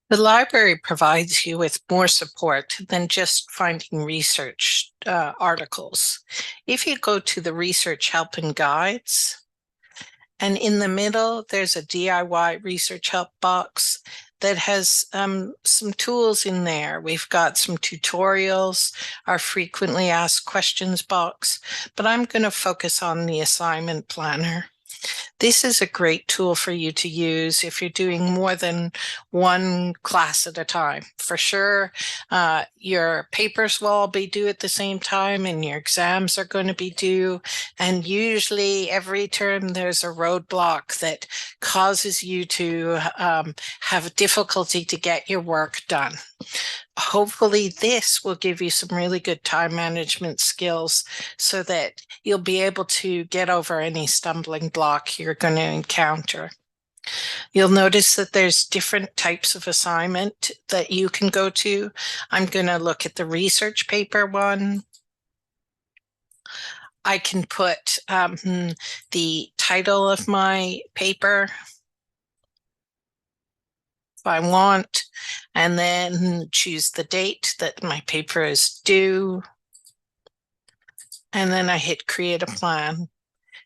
The library provides you with more support than just finding research articles. If you go to the research help and guides, and in the middle, there's a DIY research help box that has some tools in there. We've got some tutorials, our frequently asked questions box, but I'm going to focus on the assignment planner. This is a great tool for you to use if you're doing more than one class at a time. For sure, your papers will all be due at the same time and your exams are going to be due. And usually every term there's a roadblock that causes you to have difficulty to get your work done. Hopefully this will give you some really good time management skills so that you'll be able to get over any stumbling block you're going to encounter. You'll notice that there's different types of assignment that you can go to. I'm going to look at the research paper one. I can put the title of my paper if I want, and then choose the date that my paper is due. And then I hit create a plan.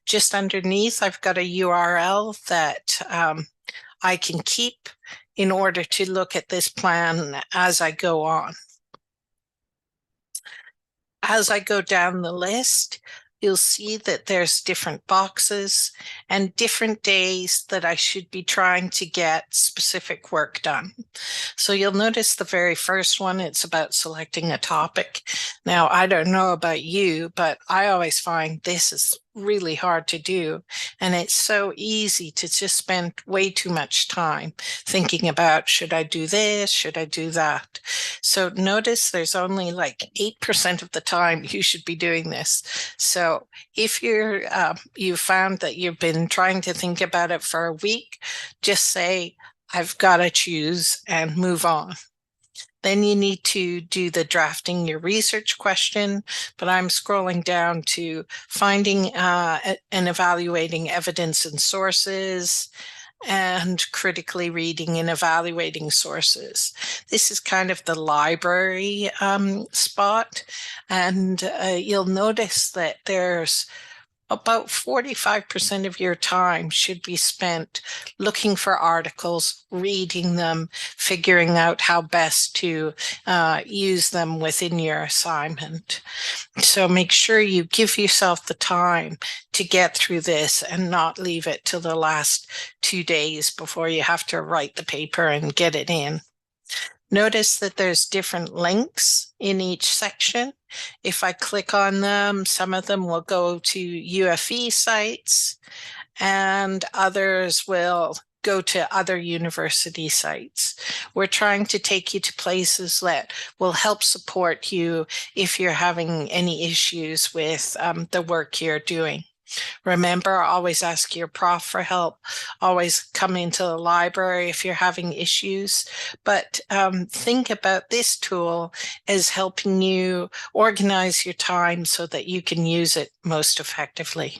Just underneath, I've got a URL that I can keep in order to look at this plan as I go on. As I go down the list, you'll see that there's different boxes and different days that I should be trying to get specific work done. So you'll notice the very first one, it's about selecting a topic. Now, I don't know about you, but I always find this is really hard to do. And it's so easy to just spend way too much time thinking about, should I do this? Should I do that? So notice there's only like 8% of the time you should be doing this. So if you found that you've been trying to think about it for a week, just say, I've got to choose and move on. Then you need to do the drafting your research question, but I'm scrolling down to finding and evaluating evidence and sources, and critically reading and evaluating sources. This is kind of the library spot, and you'll notice that there's about 45% of your time should be spent looking for articles, reading them, figuring out how best to use them within your assignment. So make sure you give yourself the time to get through this and not leave it till the last 2 days before you have to write the paper and get it in. Notice that there's different links in each section. If I click on them, some of them will go to UFE sites and others will go to other university sites. We're trying to take you to places that will help support you if you're having any issues with the work you're doing. Remember, always ask your prof for help. Always come into the library if you're having issues. But think about this tool as helping you organize your time so that you can use it most effectively.